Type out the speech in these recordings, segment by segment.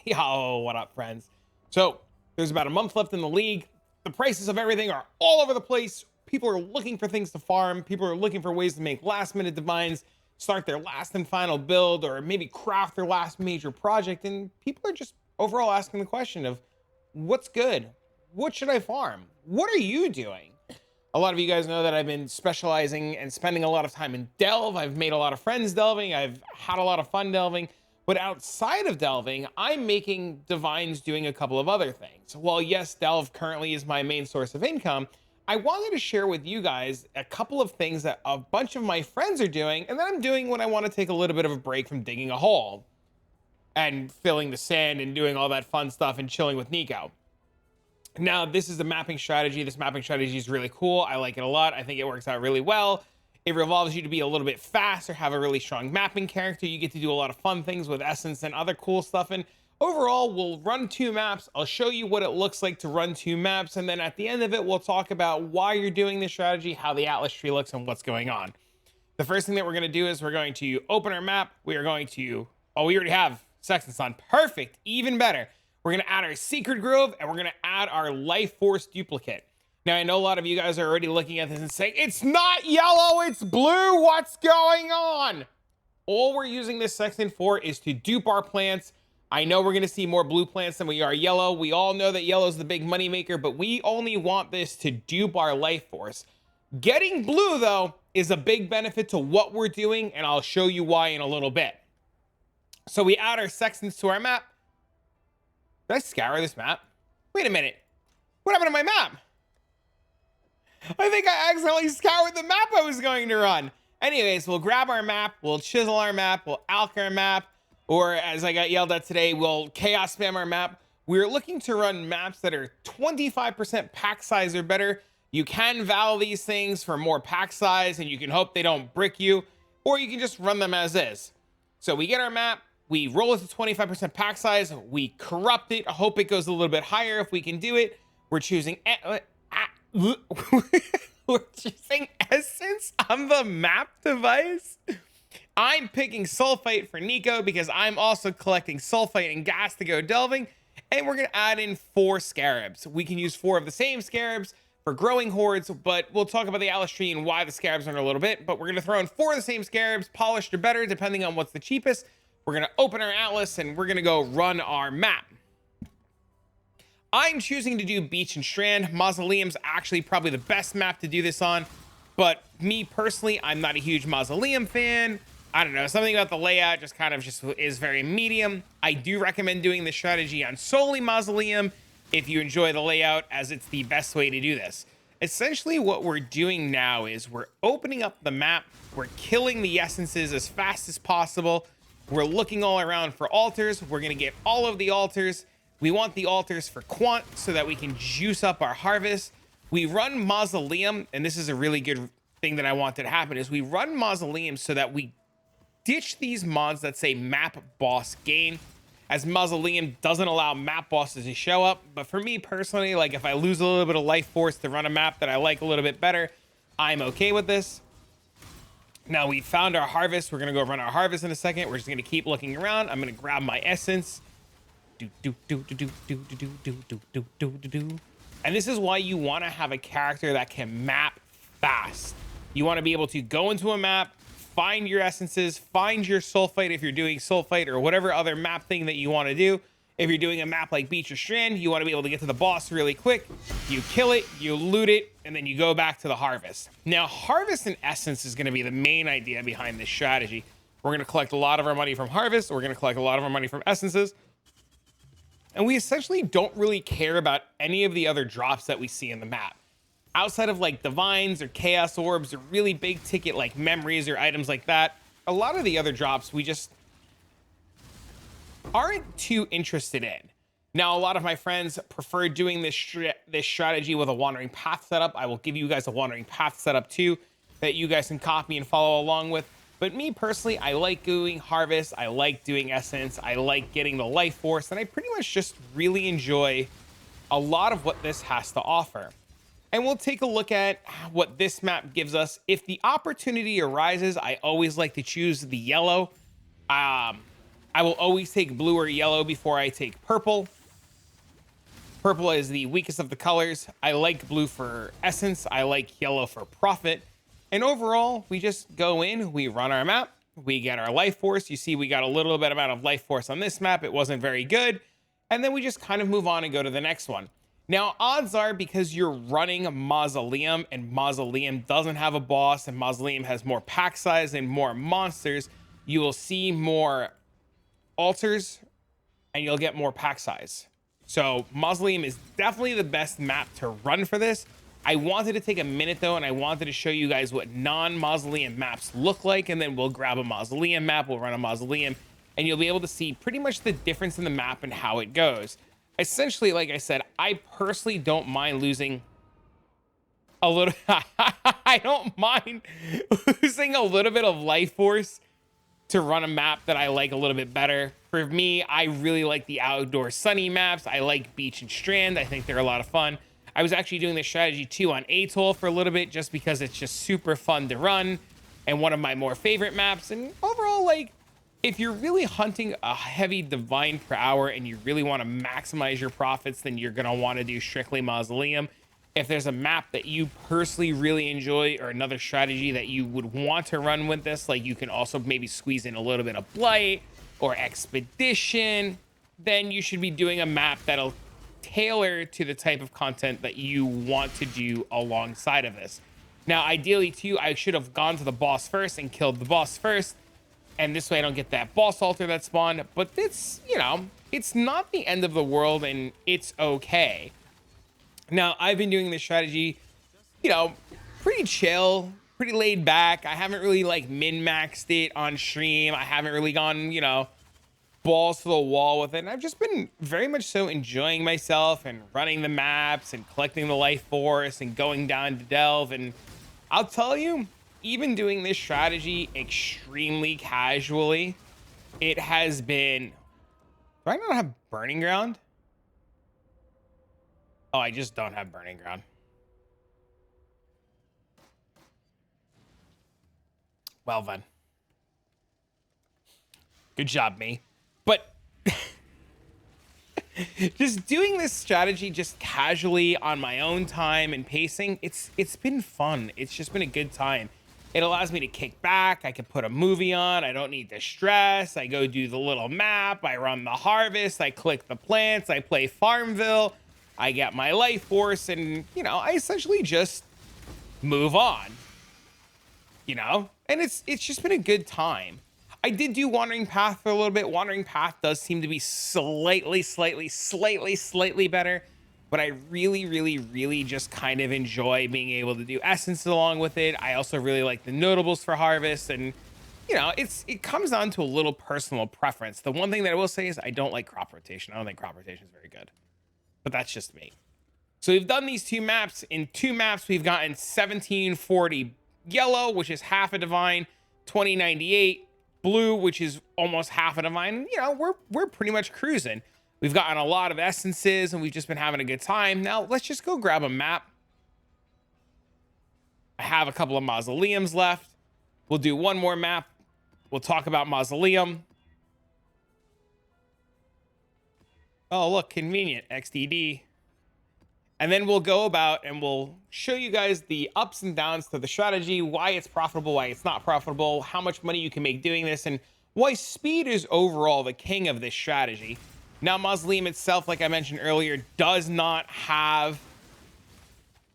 Yo, what up, friends? So there's about a month left in the league. The prices of everything are all over the place. People are looking for things to farm. People are looking for ways to make last minute divines, start their last and final build, or maybe craft their last major project. And people are just overall asking the question of what's good? What should I farm? What are you doing? A lot of you guys know that I've been specializing and spending a lot of time in delve. I've made a lot of friends delving. I've had a lot of fun delving. But outside of delving, I'm making divines doing a couple of other things. While yes, delve currently is my main source of income, I wanted to share with you guys a couple of things that a bunch of my friends are doing, and then I'm doing when I want to take a little bit of a break from digging a hole and filling the sand and doing all that fun stuff and chilling with Nico. Now, this is a mapping strategy. This mapping strategy is really cool. I like it a lot. I think it works out really well. It revolves you to be a little bit fast or have a really strong mapping character. You get to do a lot of fun things with essence and other cool stuff. And overall, we'll run 2 maps. I'll show you what it looks like to run 2 maps. And then at the end of it, we'll talk about why you're doing this strategy, how the Atlas tree looks, and what's going on. The first thing that we're going to do is we're going to open our map. We are going to, oh, we already have Sextants on. Perfect. Even better. We're going to add our Secret Grove, and we're going to add our LifeForce duplicate. Now, I know a lot of you guys are already looking at this and saying, it's not yellow, it's blue, what's going on? All we're using this sextant for is to dupe our plants. I know we're gonna see more blue plants than we are yellow. We all know that yellow is the big money maker, but we only want this to dupe our life force. Getting blue, though, is a big benefit to what we're doing, and I'll show you why in a little bit. So we add our sextants to our map. Did I scour this map? Wait a minute. What happened to my map? I think I accidentally scoured the map I was going to run. Anyways, we'll grab our map, we'll chisel our map, we'll alch our map, or as I got yelled at today, we'll chaos spam our map. We're looking to run maps that are 25% pack size or better. You can val these things for more pack size and you can hope they don't brick you, or you can just run them as is. So we get our map, we roll it to 25% pack size, we corrupt it, hope it goes a little bit higher if we can do it. We're choosing we're choosing essence on the map device. I'm picking sulfite for Nico because I'm also collecting sulfite and gas to go delving, and we're gonna add in 4 scarabs. We can use 4 of the same scarabs for growing hordes, but we'll talk about the Atlas tree and why the scarabs are in a little bit. But we're gonna throw in 4 of the same scarabs, polished or better depending on what's the cheapest. We're gonna open our Atlas and we're gonna go run our map. I'm choosing to do beach and strand. Mausoleum's actually probably the best map to do this on, but me personally, I'm not a huge Mausoleum fan. I don't know, something about the layout just is very medium. I do recommend doing this strategy on solely Mausoleum if you enjoy the layout, as it's the best way to do this. Essentially what we're doing now is we're opening up the map, we're killing the essences as fast as possible. We're looking all around for altars. We're gonna get all of the altars. We want the altars for quant so that we can juice up our harvest. We run Mausoleum, and this is a really good thing that I wanted to happen, is we run Mausoleum so that we ditch these mods that say map boss gain, as Mausoleum doesn't allow map bosses to show up. But for me personally, like if I lose a little bit of life force to run a map that I like a little bit better, I'm okay with this. Now we found our harvest. We're gonna go run our harvest in a second. We're just gonna keep looking around. I'm gonna grab my essence. And this is why you want to have a character that can map fast. You want to be able to go into a map, find your essences, find your sulfite if you're doing sulfite or whatever other map thing that you want to do. If you're doing a map like beach or strand, you want to be able to get to the boss really quick. You kill it, you loot it, and then you go back to the harvest. Now, harvest and essence is going to be the main idea behind this strategy. We're going to collect a lot of our money from harvest. We're going to collect a lot of our money from essences. And we essentially don't really care about any of the other drops that we see in the map. Outside of like divines or chaos orbs or really big ticket like memories or items like that, a lot of the other drops we just aren't too interested in. Now, a lot of my friends prefer doing this strategy with a wandering path setup. I will give you guys a wandering path setup too that you guys can copy and follow along with. But me personally, I like doing harvest, I like doing essence, I like getting the life force, and I pretty much just really enjoy a lot of what this has to offer. And we'll take a look at what this map gives us. If the opportunity arises, I always like to choose the yellow. I will always take blue or yellow before I take purple. Purple is the weakest of the colors. I like blue for essence. I like yellow for profit. And overall, we just go in, we run our map, we get our life force. You see, we got a little bit amount of life force on this map. It wasn't very good. And then we just kind of move on and go to the next one. Now, odds are, because you're running Mausoleum and Mausoleum doesn't have a boss and Mausoleum has more pack size and more monsters, you will see more altars and you'll get more pack size. So Mausoleum is definitely the best map to run for this. I wanted to take a minute though, and I wanted to show you guys what non-Mausoleum maps look like, and then we'll grab a Mausoleum map, we'll run a Mausoleum, and you'll be able to see pretty much the difference in the map and how it goes. Essentially, like I said, I personally don't mind losing a little I don't mind losing a little bit of life force to run a map that I like a little bit better. For me, I really like the outdoor sunny maps. I like beach and strand. I think they're a lot of fun. I was actually doing this strategy too on Atoll for a little bit, just because it's just super fun to run and one of my more favorite maps. And overall, like, if you're really hunting a heavy divine per hour and you really want to maximize your profits, then you're going to want to do strictly Mausoleum. If there's a map that you personally really enjoy or another strategy that you would want to run with this, like you can also maybe squeeze in a little bit of Blight or Expedition, then you should be doing a map that'll tailor to the type of content that you want to do alongside of this. Now, ideally too, I should have gone to the boss first and killed the boss first, and this way I don't get that boss altar that spawned. But it's, you know, it's not the end of the world and it's okay. Now, I've been doing this strategy, you know, pretty chill, pretty laid back. I haven't really like min-maxed it on stream. I haven't really gone, you know, balls to the wall with it. And I've just been very much so enjoying myself and running the maps and collecting the life force and going down to delve. And I'll tell you, even doing this strategy extremely casually, it has been... Do I not have Burning Ground? Oh, I just don't have Burning Ground. Well then. Good job, me. But just doing this strategy just casually on my own time and pacing, it's been fun. It's just been a good time. It allows me to kick back. I can put a movie on. I don't need to stress. I go do the little map. I run the harvest. I click the plants. I play Farmville. I get my life force, and, you know, I essentially just move on, you know, and it's just been a good time. I did do Wandering Path for a little bit. Wandering Path does seem to be slightly better, but I really just kind of enjoy being able to do Essence along with it. I also really like the notables for Harvest, and, you know, it comes down to a little personal preference. The one thing that I will say is I don't like crop rotation. I don't think crop rotation is very good. But that's just me. So we've done these two maps. In two maps, we've gotten 1740 yellow, which is half a divine, 2098 blue, which is almost half a divine. You know, we're pretty much cruising. We've gotten a lot of essences, and we've just been having a good time. Now, let's just go grab a map. I have a couple of Mausoleums left. We'll do one more map. We'll talk about Mausoleum. Oh, look, convenient, XDD. And then we'll go about and we'll show you guys the ups and downs to the strategy, why it's profitable, why it's not profitable, how much money you can make doing this, and why speed is overall the king of this strategy. Now, Mausoleum itself, like I mentioned earlier, does not have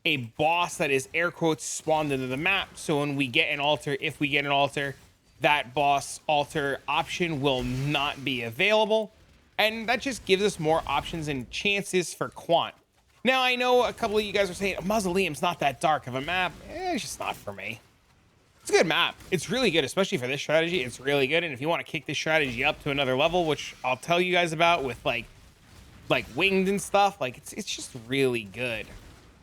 a boss that is air quotes spawned into the map. So when we get an altar, if we get an altar, that boss altar option will not be available. And that just gives us more options and chances for quant. Now, I know a couple of you guys are saying, Mausoleum's not that dark of a map. It's just not for me. It's a good map. It's really good, especially for this strategy. It's really good. And if you want to kick this strategy up to another level, which I'll tell you guys about with like winged and stuff, like it's just really good.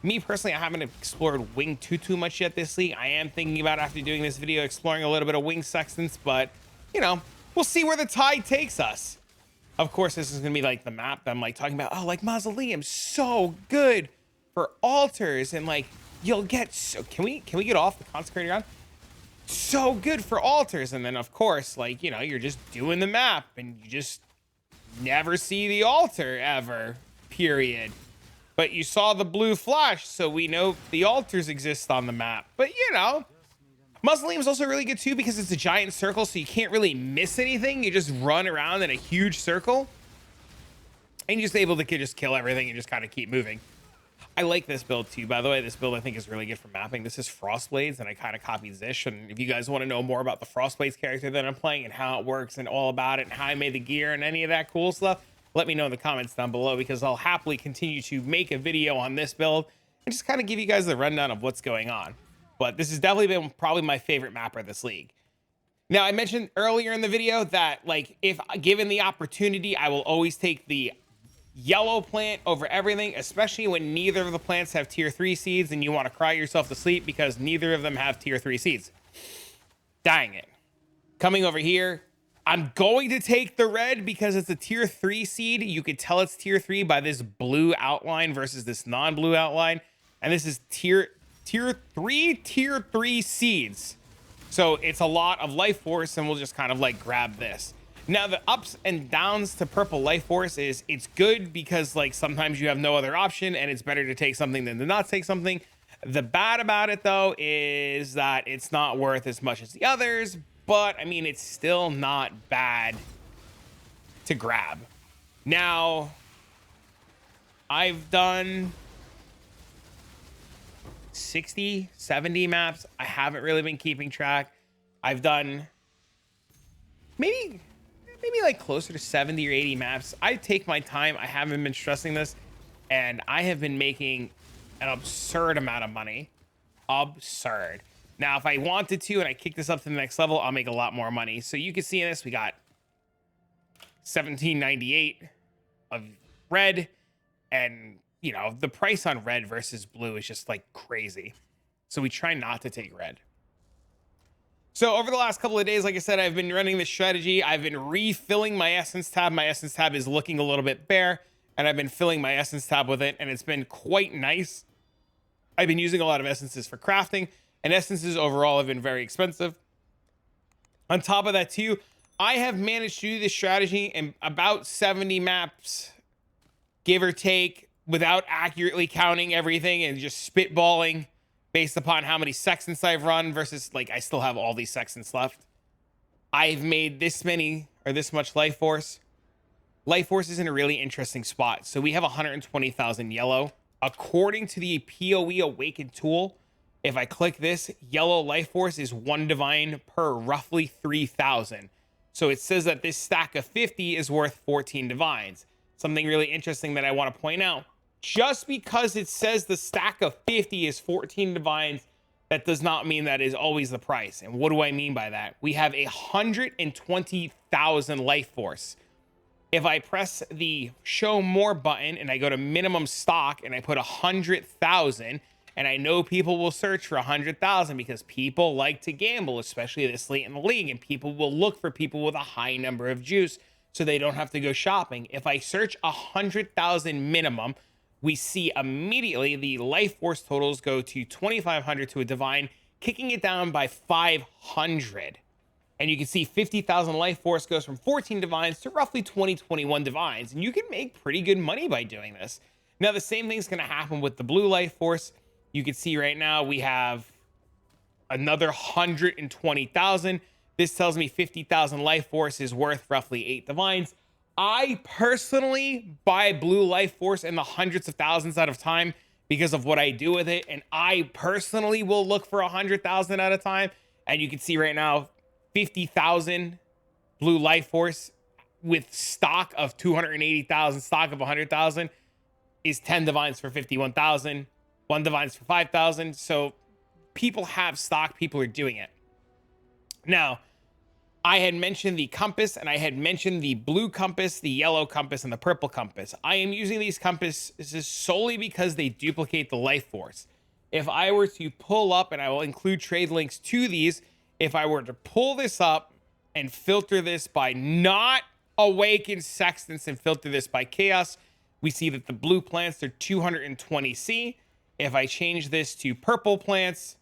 Me personally, I haven't explored winged too much yet this league. I am thinking about, after doing this video, exploring a little bit of winged sextants, but, you know, we'll see where the tide takes us. Of course, this is going to be like the map that I'm like talking about. Oh, like Mausoleum's so good for altars, and like you'll get so... Can we get off the consecrated ground? so good for altars. And then of course, like, you know, you're just doing the map and you just never see the altar ever, period. But you saw the blue flash, so we know the altars exist on the map. But you know, Mausoleum is also really good too because it's a giant circle, so you can't really miss anything. You just run around in a huge circle and you're just able to just kill everything and just kind of keep moving. I like this build too, by the way. This build I think is really good for mapping. This is Frostblades, and I kind of copied Zish. And if you guys want to know more about the Frostblades character that I'm playing and how it works and all about it and how I made the gear and any of that cool stuff, let me know in the comments down below, because I'll happily continue to make a video on this build and just kind of give you guys the rundown of what's going on. But this has definitely been probably my favorite mapper this league. Now, I mentioned earlier in the video that, like, if given the opportunity, I will always take the yellow plant over everything, especially when neither of the plants have tier 3 seeds and you want to cry yourself to sleep because neither of them have tier 3 seeds. Dang it. Coming over here, I'm going to take the red because it's a tier 3 seed. You could tell it's tier 3 by this blue outline versus this non-blue outline. And this is tier 3 seeds. So it's a lot of LifeForce, and we'll just kind of like grab this. Now, the ups and downs to purple LifeForce is it's good because, like, sometimes you have no other option and it's better to take something than to not take something. The bad about it, though, is that it's not worth as much as the others, but I mean, it's still not bad to grab. Now, I've done 60, 70 maps. I haven't really been keeping track. I've done maybe like closer to 70 or 80 maps. I take my time. I haven't been stressing this, and I have been making an absurd amount of money. Absurd. Now, if I wanted to and I kick this up to the next level, I'll make a lot more money. So you can see in this, we got 1798 of red, and you know, the price on red versus blue is just like crazy. So we try not to take red. So over the last couple of days, like I said, I've been running this strategy. I've been refilling my essence tab. My essence tab is looking a little bit bare, and I've been filling my essence tab with it, and it's been quite nice. I've been using a lot of essences for crafting, and essences overall have been very expensive. On top of that too, I have managed to do this strategy in about 70 maps, give or take, without accurately counting everything and just spitballing based upon how many sextants I've run versus, like, I still have all these sextants left. I've made this many or this much LifeForce. LifeForce is in a really interesting spot. So we have 120,000 yellow. According to the POE Awakened tool, if I click this, yellow LifeForce is 1 divine per roughly 3,000. So it says that this stack of 50 is worth 14 divines. Something really interesting that I want to point out. Just because it says the stack of 50 is 14 divines, that does not mean that is always the price. And what do I mean by that? We have 120,000 LifeForce. If I press the show more button and I go to minimum stock and I put 100,000, and I know people will search for 100,000 because people like to gamble, especially this late in the league, and people will look for people with a high number of juice so they don't have to go shopping. If I search 100,000 minimum, we see immediately the LifeForce totals go to 2,500 to a divine, kicking it down by 500. And you can see 50,000 LifeForce goes from 14 divines to roughly 21 divines. And you can make pretty good money by doing this. Now, the same thing's going to happen with the blue LifeForce. You can see right now we have another 120,000. This tells me 50,000 LifeForce is worth roughly 8 divines. I personally buy blue LifeForce in the hundreds of thousands at a time because of what I do with it. And I personally will look for 100,000 at a time. And you can see right now, 50,000 blue LifeForce with stock of 280,000, stock of 100,000 is 10 divines for 51,000, 1 divines for 5,000. So people have stock, people are doing it. Now, I had mentioned the compass, and I had mentioned the blue compass, the yellow compass, and the purple compass. I am using these compasses solely because they duplicate the LifeForce. If I were to pull up, and I will include trade links to these, if I were to pull this up and filter this by not awakened sextants and filter this by chaos, we see that the blue plants are 220C. If I change this to purple plants,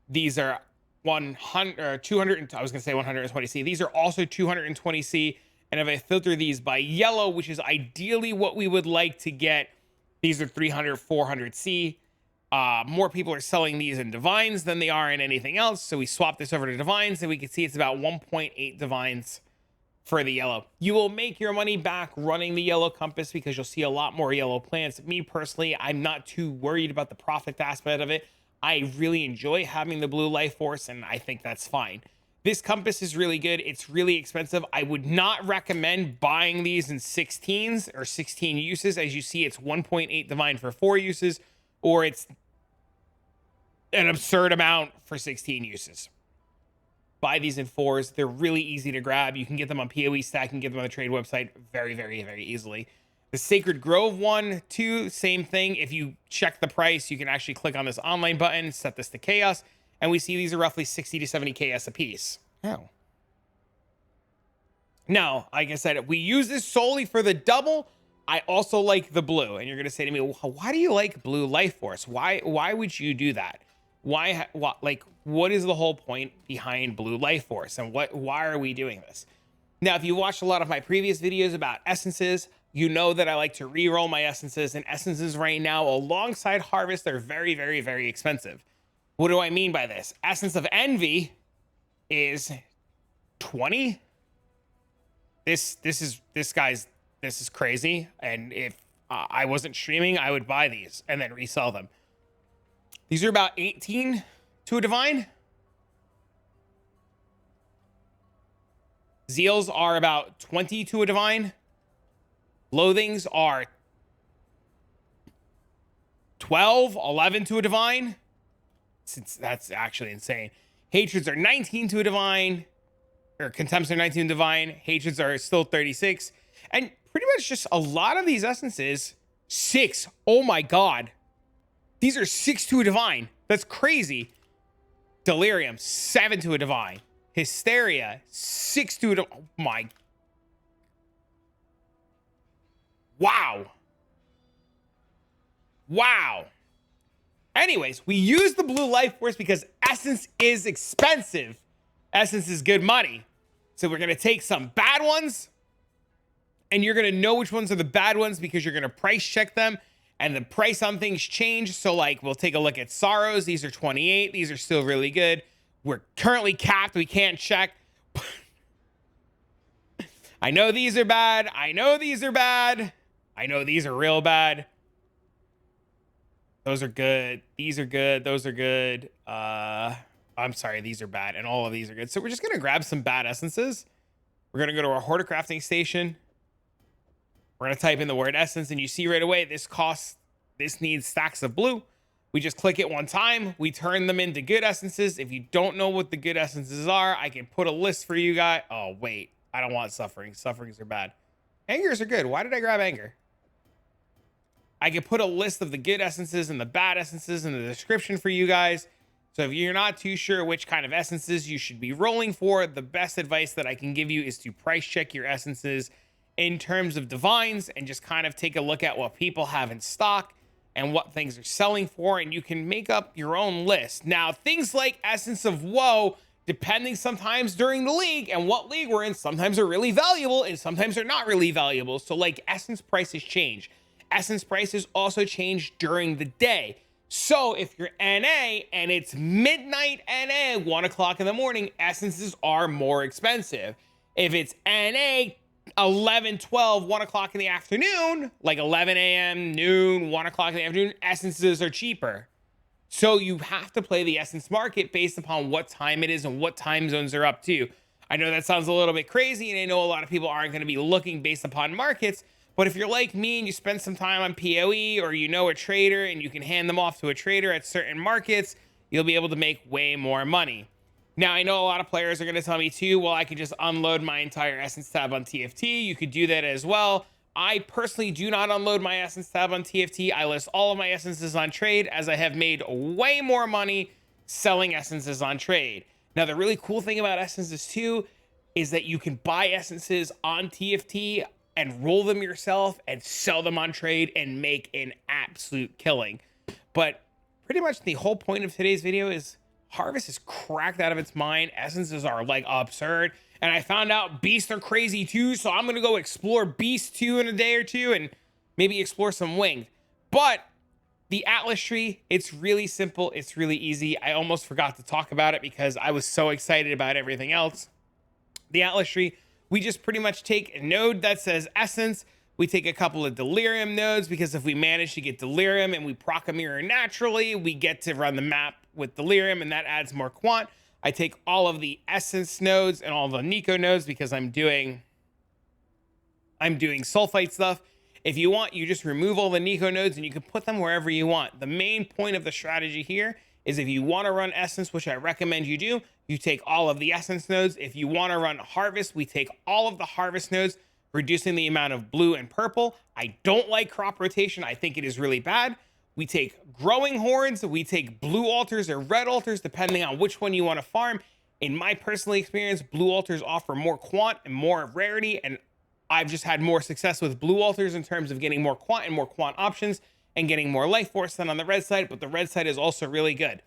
these are 100 or 200, I was gonna say 120C. These are also 220C. And if I filter these by yellow, which is ideally what we would like to get, these are 300, 400C. More people are selling these in divines than they are in anything else. So we swap this over to divines and we can see it's about 1.8 divines for the yellow. You will make your money back running the yellow compass because you'll see a lot more yellow plants. Me personally, I'm not too worried about the profit aspect of it. I really enjoy having the blue LifeForce, and I think that's fine. This compass is really good. It's really expensive. I would not recommend buying these in 16s or 16 uses. As you see, it's 1.8 divine for 4 uses, or it's an absurd amount for 16 uses. Buy these in 4s. They're really easy to grab. You can get them on POE Stack and get them on the trade website very, very, very easily. The Sacred Grove one, too, same thing. If you check the price, you can actually click on this online button, set this to chaos, and we see these are roughly 60 to 70 KS a piece. Oh. Now, like I said, we use this solely for the double. I also like the blue. And you're going to say to me, well, why do you like blue LifeForce? Why would you do that? What is the whole point behind blue LifeForce, and why are we doing this? Now, if you watched a lot of my previous videos about essences, you know that I like to re-roll my essences, and essences right now alongside harvest, they're very, very, very expensive. What do I mean by this? Essence of Envy is 20. This is crazy. And if I wasn't streaming, I would buy these and then resell them. These are about 18 to a divine. Zeals are about 20 to a divine. Loathings are 12, 11 to a divine. Since that's actually insane. Hatreds are 19 to a divine, or contempts are 19 to divine. Hatreds are still 36. And pretty much just a lot of these essences, 6. Oh my God. These are 6 to a divine. That's crazy. Delirium, 7 to a divine. Hysteria, 6 to a divine. Oh my. Wow. Wow. Anyways, we use the blue LifeForce because essence is expensive. Essence is good money. So we're going to take some bad ones, and you're going to know which ones are the bad ones because you're going to price check them, and the price on things change. So like, we'll take a look at Sorrows. These are 28. These are still really good. We're currently capped. We can't check. I know these are bad. I know these are bad. I know these are real bad. Those are good. These are good. Those are good. I'm sorry. These are bad. And all of these are good. So we're just going to grab some bad essences. We're going to go to our horticrafting station. We're going to type in the word essence. And you see right away, this needs stacks of blue. We just click it one time. We turn them into good essences. If you don't know what the good essences are, I can put a list for you guys. Oh, wait. I don't want suffering. Sufferings are bad. Angers are good. Why did I grab anger? I can put a list of the good essences and the bad essences in the description for you guys. So if you're not too sure which kind of essences you should be rolling for, the best advice that I can give you is to price check your essences in terms of divines and just kind of take a look at what people have in stock and what things are selling for, and you can make up your own list. Now, things like Essence of Woe, depending sometimes during the league and what league we're in, sometimes are really valuable and sometimes they're not really valuable. So like essence prices change. Essence prices also change during the day. So if you're NA and it's midnight NA, 1 o'clock in the morning, essences are more expensive. If it's NA 11, 12, 1 o'clock in the afternoon, like 11 a.m., noon, 1 o'clock in the afternoon, essences are cheaper. So you have to play the essence market based upon what time it is and what time zones are up to. I know that sounds a little bit crazy, and I know a lot of people aren't going to be looking based upon markets, but if you're like me and you spend some time on POE, or you know a trader and you can hand them off to a trader at certain markets, you'll be able to make way more money. Now, I know a lot of players are going to tell me too, well, I could just unload my entire Essence tab on TFT. You could do that as well. I personally do not unload my Essence tab on TFT. I list all of my Essences on trade, as I have made way more money selling Essences on trade. Now, the really cool thing about Essences too is that you can buy Essences on TFT and roll them yourself and sell them on trade and make an absolute killing. But pretty much the whole point of today's video is Harvest is cracked out of its mind. Essences are like absurd. And I found out beasts are crazy too. So I'm going to go explore beasts too in a day or two and maybe explore some winged. But the Atlas tree, it's really simple. It's really easy. I almost forgot to talk about it because I was so excited about everything else. The Atlas tree, we just pretty much take a node that says essence. We take a couple of delirium nodes because if we manage to get delirium and we proc a mirror naturally, we get to run the map with delirium and that adds more quant. I take all of the essence nodes and all the Nico nodes because I'm doing sulfite stuff. If you want, you just remove all the Nico nodes and you can put them wherever you want. The main point of the strategy here is if you want to run essence, which I recommend you do, you take all of the essence nodes. If you want to run harvest, we take all of the harvest nodes, reducing the amount of blue and purple. I don't like crop rotation. I think it is really bad. We take growing hordes. We take blue altars or red altars, depending on which one you want to farm. In my personal experience, blue altars offer more quant and more rarity, and I've just had more success with blue altars in terms of getting more quant and more quant options and getting more LifeForce than on the red side, but the red side is also really good.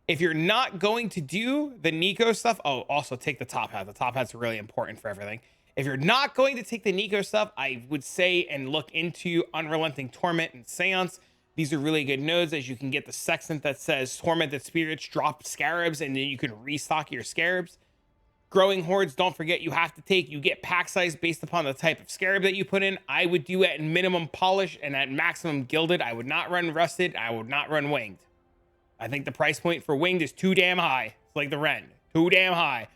If you're not going to do the Nico stuff, oh, also take the top hat. The top hat's really important for everything. If you're not going to take the Nico stuff, I would say and look into Unrelenting Torment and Seance. These are really good nodes as you can get the Sextant that says Tormented Spirits drop Scarabs and then you can restock your Scarabs. Growing Hordes, don't forget you have to take, you get pack size based upon the type of Scarab that you put in. I would do at minimum Polish and at maximum Gilded. I would not run Rusted. I would not run Winged. I think the price point for Winged is too damn high. It's like the Ren, too damn high.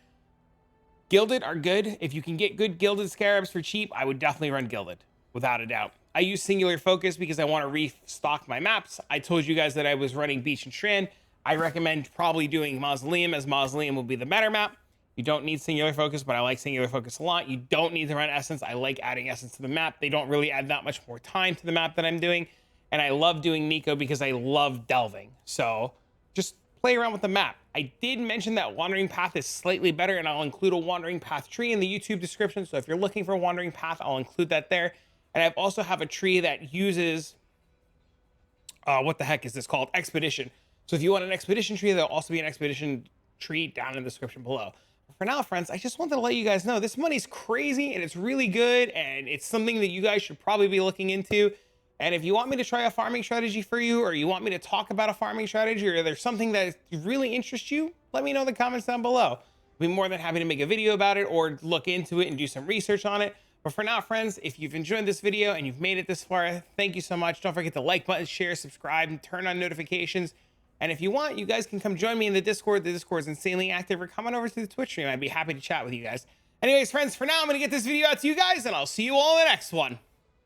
Gilded are good. If you can get good Gilded Scarabs for cheap, I would definitely run Gilded, without a doubt. I use Singular Focus because I want to restock my maps. I told you guys that I was running Beach and Strand. I recommend probably doing Mausoleum, as Mausoleum will be the better map. You don't need Singular Focus, but I like Singular Focus a lot. You don't need to run Essence. I like adding Essence to the map. They don't really add that much more time to the map that I'm doing. And I love doing Nico because I love delving. So just play around with the map. I did mention that Wandering Path is slightly better, and I'll include a Wandering Path tree in the YouTube description. So if you're looking for a Wandering Path, I'll include that there. And I also have a tree that uses, what the heck is this called? Expedition. So if you want an expedition tree, there'll also be an expedition tree down in the description below. For now, friends, I just wanted to let you guys know this money's crazy and it's really good and it's something that you guys should probably be looking into. And if you want me to try a farming strategy for you, or you want me to talk about a farming strategy, or there's something that really interests you, let me know in the comments down below. I'll be more than happy to make a video about it or look into it and do some research on it. But for now, friends, if you've enjoyed this video and you've made it this far, thank you so much. Don't forget to like button, share, subscribe, and turn on notifications. And if you want, you guys can come join me in the Discord. The Discord is insanely active. Or come on over to the Twitch stream. I'd be happy to chat with you guys. Anyways, friends, for now, I'm going to get this video out to you guys, and I'll see you all in the next one.